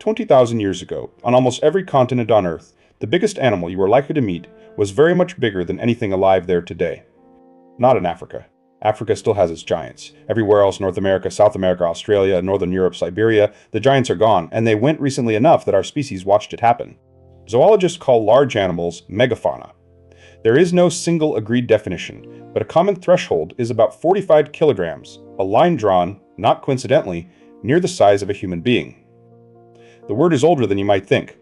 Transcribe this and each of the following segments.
20,000 years ago, on almost every continent on Earth, the biggest animal you were likely to meet was very much bigger than anything alive there today. Not in Africa. Africa still has its giants. Everywhere else, North America, South America, Australia, Northern Europe, Siberia, the giants are gone, and they went recently enough that our species watched it happen. Zoologists call large animals megafauna. There is no single agreed definition, but a common threshold is about 45 kilograms, a line drawn, not coincidentally, near the size of a human being. The word is older than you might think.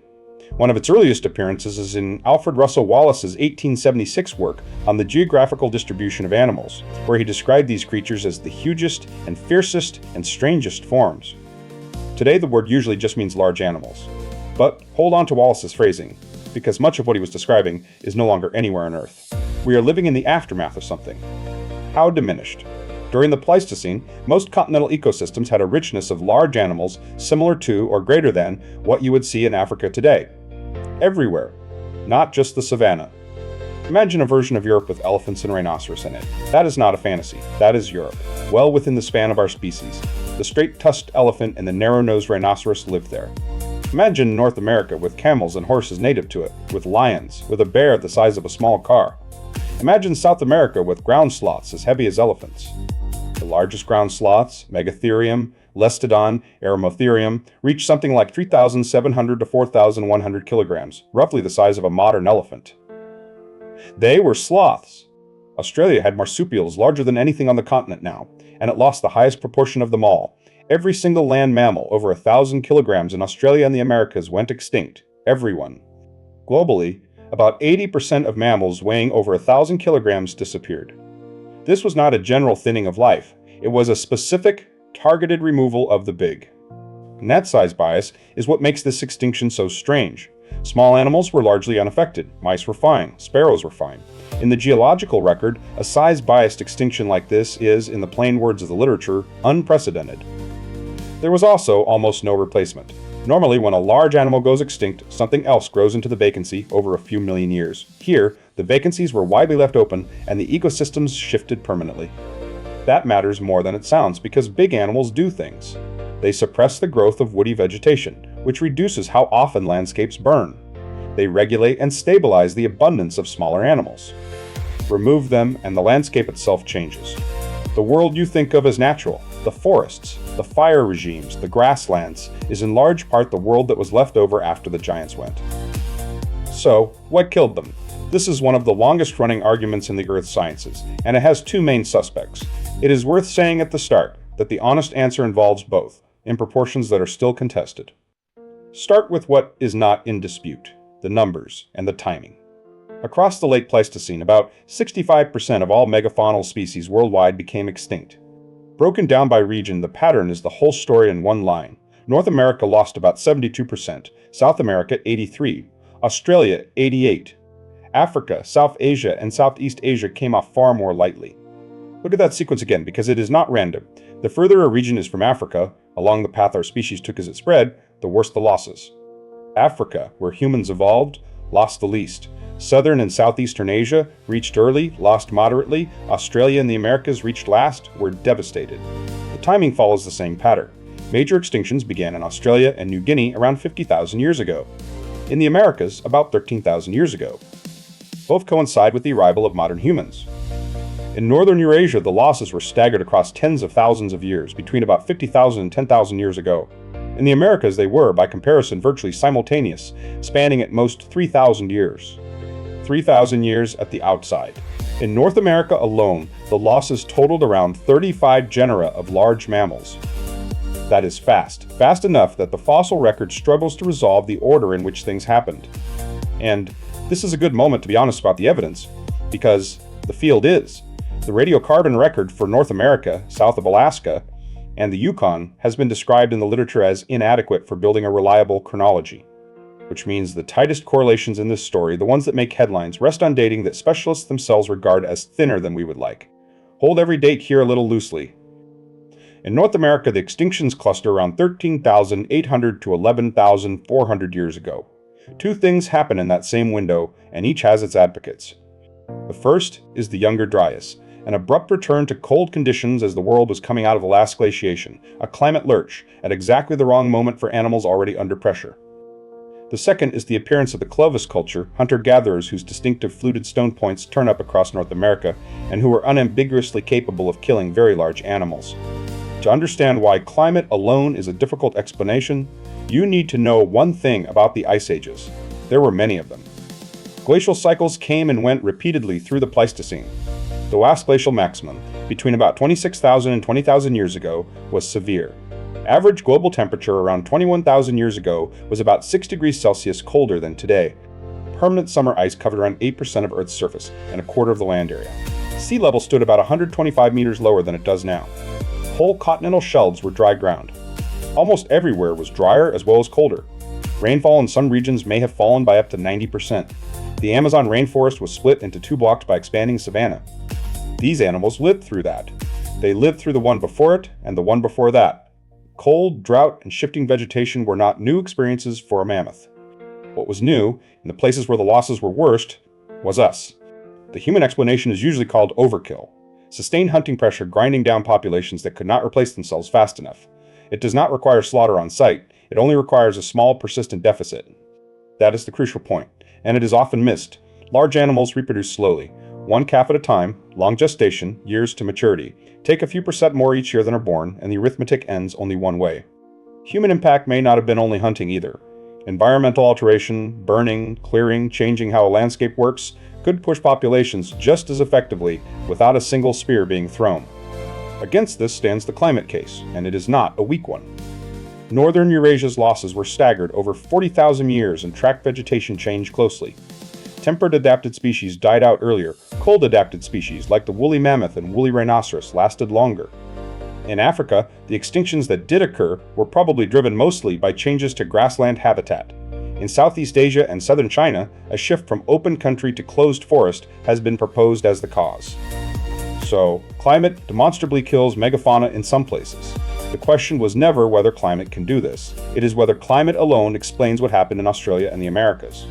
One of its earliest appearances is in Alfred Russel Wallace's 1876 work on the geographical distribution of animals, where he described these creatures as the hugest and fiercest and strangest forms. Today, the word usually just means large animals. But hold on to Wallace's phrasing, because much of what he was describing is no longer anywhere on Earth. We are living in the aftermath of something. How diminished? During the Pleistocene, most continental ecosystems had a richness of large animals similar to or greater than what you would see in Africa today. Everywhere, not just the savanna. Imagine a version of Europe with elephants and rhinoceros in it. That is not a fantasy. That is Europe, well within the span of our species. The straight-tusked elephant and the narrow-nosed rhinoceros lived there. Imagine North America with camels and horses native to it, with lions, with a bear the size of a small car. Imagine South America with ground sloths as heavy as elephants. The largest ground sloths, Megatherium, Lestodon, Aramotherium, reach something like 3,700 to 4,100 kilograms, roughly the size of a modern elephant. They were sloths. Australia had marsupials larger than anything on the continent now, and it lost the highest proportion of them all. Every single land mammal over 1,000 kilograms in Australia and the Americas went extinct. Everyone. Globally, about 80% of mammals weighing over 1,000 kilograms disappeared. This was not a general thinning of life. It was a specific, targeted removal of the big. Net size bias is what makes this extinction so strange. Small animals were largely unaffected. Mice were fine. Sparrows were fine. In the geological record, a size-biased extinction like this is, in the plain words of the literature, unprecedented. There was also almost no replacement. Normally, when a large animal goes extinct, something else grows into the vacancy over a few million years. Here, the vacancies were widely left open and the ecosystems shifted permanently. That matters more than it sounds because big animals do things. They suppress the growth of woody vegetation, which reduces how often landscapes burn. They regulate and stabilize the abundance of smaller animals. Remove them and the landscape itself changes. The world you think of as natural, the forests, the fire regimes, the grasslands, is in large part the world that was left over after the giants went. So, what killed them? This is one of the longest-running arguments in the earth sciences, and it has two main suspects. It is worth saying at the start that the honest answer involves both, in proportions that are still contested. Start with what is not in dispute, the numbers and the timing. Across the Late Pleistocene, about 65% of all megafaunal species worldwide became extinct. Broken down by region, the pattern is the whole story in one line. North America lost about 72%, South America 83%, Australia 88%. Africa, South Asia, and Southeast Asia came off far more lightly. Look at that sequence again, because it is not random. The further a region is from Africa, along the path our species took as it spread, the worse the losses. Africa, where humans evolved, lost the least. Southern and Southeastern Asia reached early, lost moderately. Australia and the Americas reached last, were devastated. The timing follows the same pattern. Major extinctions began in Australia and New Guinea around 50,000 years ago. In the Americas, about 13,000 years ago. Both coincide with the arrival of modern humans. In northern Eurasia, the losses were staggered across tens of thousands of years, between about 50,000 and 10,000 years ago. In the Americas, they were, by comparison, virtually simultaneous, spanning at most 3,000 years. 3,000 years at the outside. In North America alone, the losses totaled around 35 genera of large mammals. That is fast enough that the fossil record struggles to resolve the order in which things happened. And this is a good moment to be honest about the evidence, because the field is. The radiocarbon record for North America, south of Alaska, and the Yukon has been described in the literature as inadequate for building a reliable chronology, which means the tightest correlations in this story, the ones that make headlines, rest on dating that specialists themselves regard as thinner than we would like. Hold every date here a little loosely. In North America, the extinctions cluster around 13,800 to 11,400 years ago. Two things happen in that same window, and each has its advocates. The first is the Younger Dryas, an abrupt return to cold conditions as the world was coming out of the last glaciation, a climate lurch, at exactly the wrong moment for animals already under pressure. The second is the appearance of the Clovis culture, hunter-gatherers whose distinctive fluted stone points turn up across North America, and who were unambiguously capable of killing very large animals. To understand why climate alone is a difficult explanation, you need to know one thing about the ice ages. There were many of them. Glacial cycles came and went repeatedly through the Pleistocene. The Last Glacial Maximum, between about 26,000 and 20,000 years ago, was severe. Average global temperature around 21,000 years ago was about 6 degrees Celsius colder than today. Permanent summer ice covered around 8% of Earth's surface and a quarter of the land area. Sea level stood about 125 meters lower than it does now. Whole continental shelves were dry ground. Almost everywhere was drier as well as colder. Rainfall in some regions may have fallen by up to 90%. The Amazon rainforest was split into 2 blocks by expanding savanna. These animals lived through that. They lived through the one before it and the one before that. Cold, drought, and shifting vegetation were not new experiences for a mammoth. What was new, in the places where the losses were worst, was us. The human explanation is usually called overkill. Sustained hunting pressure grinding down populations that could not replace themselves fast enough. It does not require slaughter on site, it only requires a small, persistent deficit. That is the crucial point, and it is often missed. Large animals reproduce slowly, one calf at a time, long gestation, years to maturity. Take a few percent more each year than are born, and the arithmetic ends only one way. Human impact may not have been only hunting either. Environmental alteration, burning, clearing, changing how a landscape works, could push populations just as effectively without a single spear being thrown. Against this stands the climate case, and it is not a weak one. Northern Eurasia's losses were staggered over 40,000 years and tracked vegetation change closely. Temperate adapted species died out earlier. Cold adapted species, like the woolly mammoth and woolly rhinoceros, lasted longer. In Africa, the extinctions that did occur were probably driven mostly by changes to grassland habitat. In Southeast Asia and southern China, a shift from open country to closed forest has been proposed as the cause. So, climate demonstrably kills megafauna in some places. The question was never whether climate can do this. It is whether climate alone explains what happened in Australia and the Americas.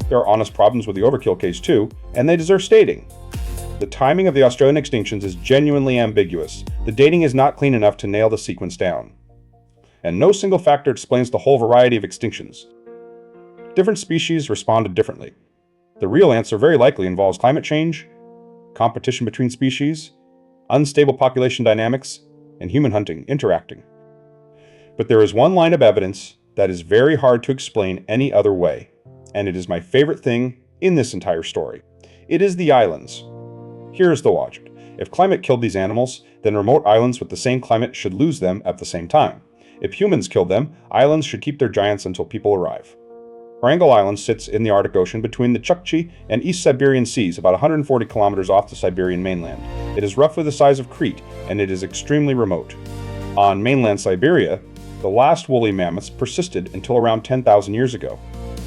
There are honest problems with the overkill case too, and they deserve stating. The timing of the Australian extinctions is genuinely ambiguous. The dating is not clean enough to nail the sequence down. And no single factor explains the whole variety of extinctions. Different species responded differently. The real answer very likely involves climate change, competition between species, unstable population dynamics, and human hunting interacting. But there is one line of evidence that is very hard to explain any other way. And it is my favorite thing in this entire story. It is the islands. Here is the logic. If climate killed these animals, then remote islands with the same climate should lose them at the same time. If humans killed them, islands should keep their giants until people arrive. Wrangel Island sits in the Arctic Ocean between the Chukchi and East Siberian Seas, about 140 kilometers off the Siberian mainland. It is roughly the size of Crete, and it is extremely remote. On mainland Siberia, the last woolly mammoths persisted until around 10,000 years ago.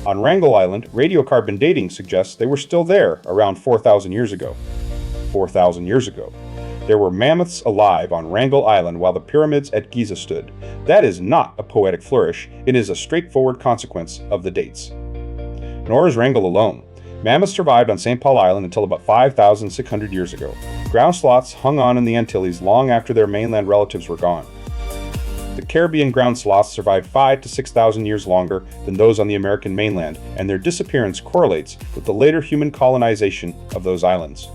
On Wrangel Island, radiocarbon dating suggests they were still there around 4,000 years ago. 4,000 years ago. There were mammoths alive on Wrangel Island while the pyramids at Giza stood. That is not a poetic flourish, it is a straightforward consequence of the dates. Nor is Wrangel alone. Mammoths survived on St. Paul Island until about 5,600 years ago. Ground sloths hung on in the Antilles long after their mainland relatives were gone. The Caribbean ground sloths survived 5,000 to 6,000 years longer than those on the American mainland, and their disappearance correlates with the later human colonization of those islands.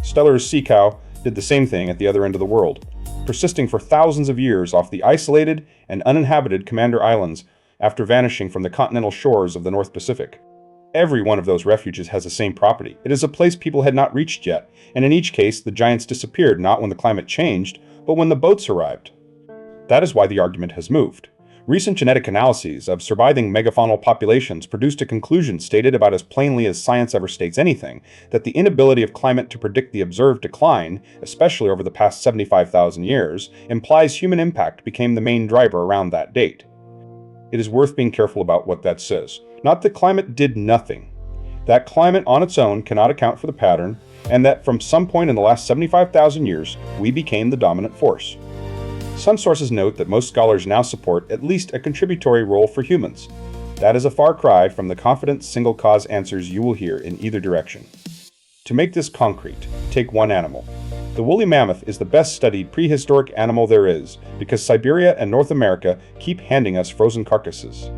Steller's sea cow did the same thing at the other end of the world, persisting for thousands of years off the isolated and uninhabited Commander Islands after vanishing from the continental shores of the North Pacific. Every one of those refuges has the same property. It is a place people had not reached yet, and in each case the giants disappeared not when the climate changed, but when the boats arrived. That is why the argument has moved. Recent genetic analyses of surviving megafaunal populations produced a conclusion stated about as plainly as science ever states anything, that the inability of climate to predict the observed decline, especially over the past 75,000 years, implies human impact became the main driver around that date. It is worth being careful about what that says. Not that climate did nothing. That climate on its own cannot account for the pattern, and that from some point in the last 75,000 years, we became the dominant force. Some sources note that most scholars now support at least a contributory role for humans. That is a far cry from the confident single-cause answers you will hear in either direction. To make this concrete, take one animal. The woolly mammoth is the best studied prehistoric animal there is because Siberia and North America keep handing us frozen carcasses.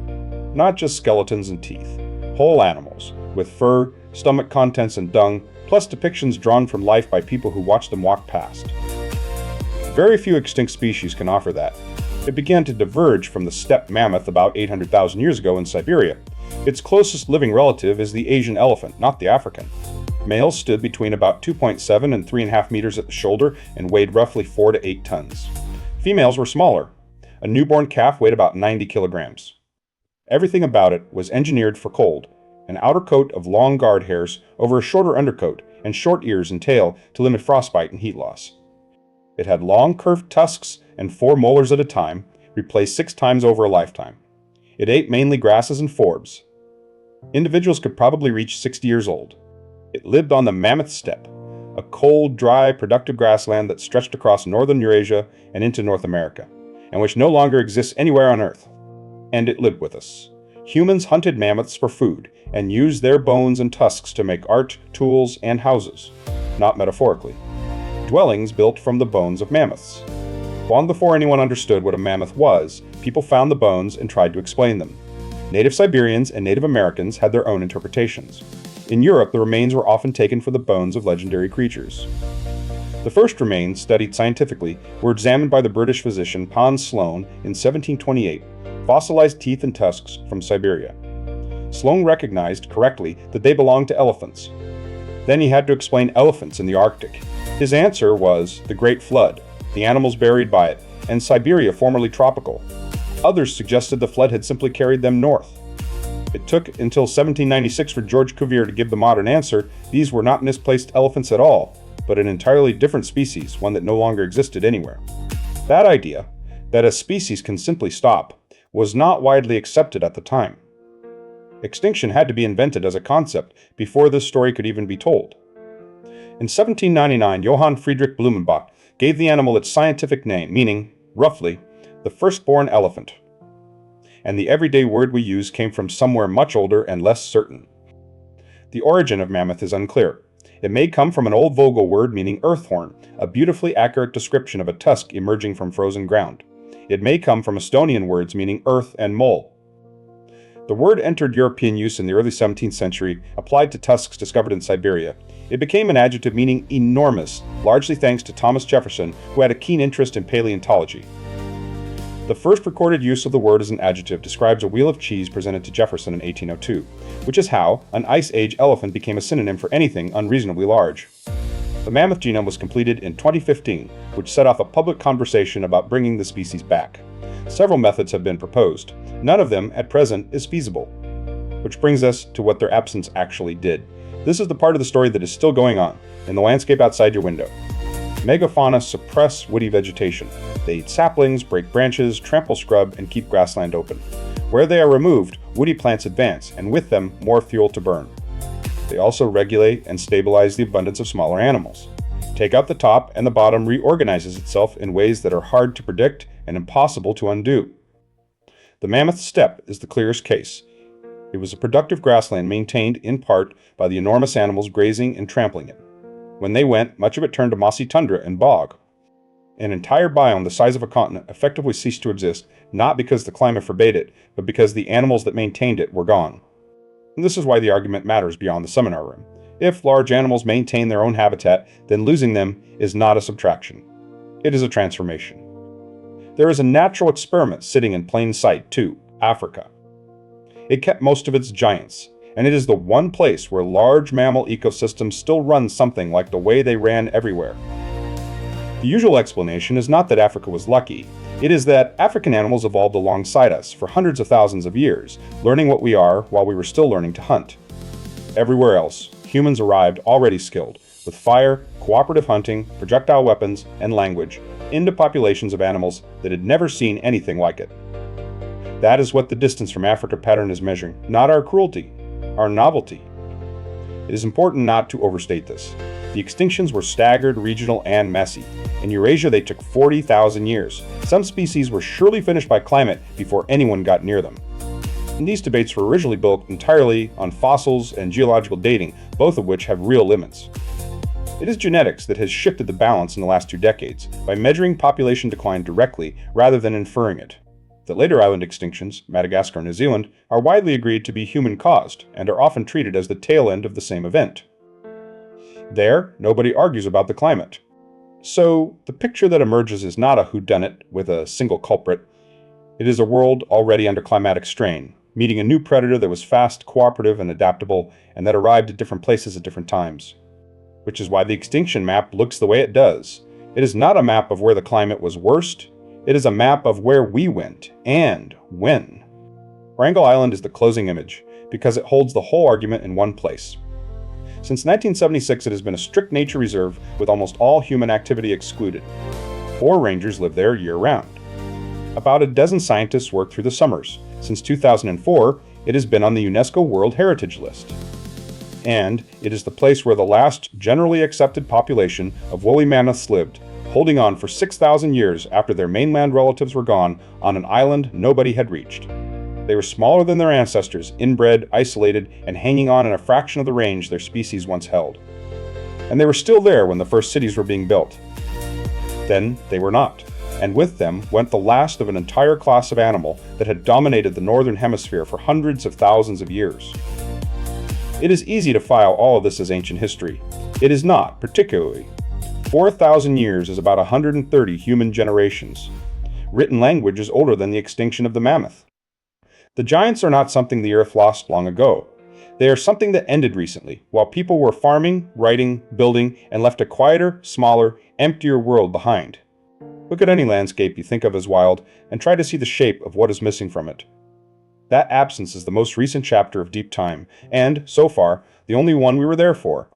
Not just skeletons and teeth, whole animals, with fur, stomach contents and dung, plus depictions drawn from life by people who watched them walk past. Very few extinct species can offer that. It began to diverge from the steppe mammoth about 800,000 years ago in Siberia. Its closest living relative is the Asian elephant, not the African. Males stood between about 2.7 and 3.5 meters at the shoulder and weighed roughly 4 to 8 tons. Females were smaller. A newborn calf weighed about 90 kilograms. Everything about it was engineered for cold, an outer coat of long guard hairs over a shorter undercoat and short ears and tail to limit frostbite and heat loss. It had long curved tusks and 4 molars at a time, replaced 6 times over a lifetime. It ate mainly grasses and forbs. Individuals could probably reach 60 years old. It lived on the Mammoth steppe, a cold, dry, productive grassland that stretched across northern Eurasia and into North America, and which no longer exists anywhere on Earth. And it lived with us. Humans hunted mammoths for food and used their bones and tusks to make art, tools, and houses, not metaphorically. Dwellings built from the bones of mammoths. Long before anyone understood what a mammoth was, people found the bones and tried to explain them. Native Siberians and Native Americans had their own interpretations. In Europe, the remains were often taken for the bones of legendary creatures. The first remains, studied scientifically, were examined by the British physician Pons Sloane in 1728, fossilized teeth and tusks from Siberia. Sloane recognized correctly that they belonged to elephants. Then he had to explain elephants in the Arctic. His answer was the Great Flood, the animals buried by it, and Siberia formerly tropical. Others suggested the flood had simply carried them north. It took until 1796 for George Cuvier to give the modern answer. These were not misplaced elephants at all, but an entirely different species, one that no longer existed anywhere. That idea, that a species can simply stop, was not widely accepted at the time. Extinction had to be invented as a concept before this story could even be told. In 1799, Johann Friedrich Blumenbach gave the animal its scientific name, meaning, roughly, the firstborn elephant. And the everyday word we use came from somewhere much older and less certain. The origin of mammoth is unclear. It may come from an old Vogel word meaning earthhorn, a beautifully accurate description of a tusk emerging from frozen ground. It may come from Estonian words meaning earth and mole. The word entered European use in the early 17th century, applied to tusks discovered in Siberia. It became an adjective meaning enormous, largely thanks to Thomas Jefferson, who had a keen interest in paleontology. The first recorded use of the word as an adjective describes a wheel of cheese presented to Jefferson in 1802, which is how an Ice Age elephant became a synonym for anything unreasonably large. The mammoth genome was completed in 2015, which set off a public conversation about bringing the species back. Several methods have been proposed. None of them, at present, is feasible. Which brings us to what their absence actually did. This is the part of the story that is still going on, in the landscape outside your window. Megafauna suppress woody vegetation. They eat saplings, break branches, trample scrub, and keep grassland open. Where they are removed, woody plants advance, and with them, more fuel to burn. They also regulate and stabilize the abundance of smaller animals. Take out the top, and the bottom reorganizes itself in ways that are hard to predict and impossible to undo. The Mammoth steppe is the clearest case. It was a productive grassland maintained in part by the enormous animals grazing and trampling it. When they went, much of it turned to mossy tundra and bog. An entire biome the size of a continent effectively ceased to exist, not because the climate forbade it, but because the animals that maintained it were gone. And this is why the argument matters beyond the seminar room. If large animals maintain their own habitat, then losing them is not a subtraction. It is a transformation. There is a natural experiment sitting in plain sight, too, Africa. It kept most of its giants, and it is the one place where large mammal ecosystems still run something like the way they ran everywhere. The usual explanation is not that Africa was lucky. It is that African animals evolved alongside us for hundreds of thousands of years, learning what we are while we were still learning to hunt. Everywhere else, humans arrived already skilled, with fire, cooperative hunting, projectile weapons, and language, into populations of animals that had never seen anything like it. That is what the distance from Africa pattern is measuring, not our cruelty, our novelty. It is important not to overstate this. The extinctions were staggered, regional, and messy. In Eurasia, they took 40,000 years. Some species were surely finished by climate before anyone got near them. And these debates were originally built entirely on fossils and geological dating, both of which have real limits. It is genetics that has shifted the balance in the last 2 decades by measuring population decline directly rather than inferring it. The later island extinctions, Madagascar and New Zealand, are widely agreed to be human-caused and are often treated as the tail end of the same event. There, nobody argues about the climate. So, the picture that emerges is not a whodunit with a single culprit. It is a world already under climatic strain, meeting a new predator that was fast, cooperative, and adaptable, and that arrived at different places at different times. Which is why the extinction map looks the way it does. It is not a map of where the climate was worst. It is a map of where we went, and when. Wrangel Island is the closing image, because it holds the whole argument in one place. Since 1976, it has been a strict nature reserve with almost all human activity excluded. 4 rangers live there year-round. About a dozen scientists work through the summers. Since 2004, it has been on the UNESCO World Heritage List. And it is the place where the last generally accepted population of woolly mammoths lived, holding on for 6,000 years after their mainland relatives were gone on an island nobody had reached. They were smaller than their ancestors, inbred, isolated, and hanging on in a fraction of the range their species once held. And they were still there when the first cities were being built. Then they were not, and with them went the last of an entire class of animal that had dominated the northern hemisphere for hundreds of thousands of years. It is easy to file all of this as ancient history. It is not, particularly. 4,000 years is about 130 human generations. Written language is older than the extinction of the mammoth. The giants are not something the Earth lost long ago. They are something that ended recently, while people were farming, writing, building, and left a quieter, smaller, emptier world behind. Look at any landscape you think of as wild, and try to see the shape of what is missing from it. That absence is the most recent chapter of deep time, and, so far, the only one we were there for.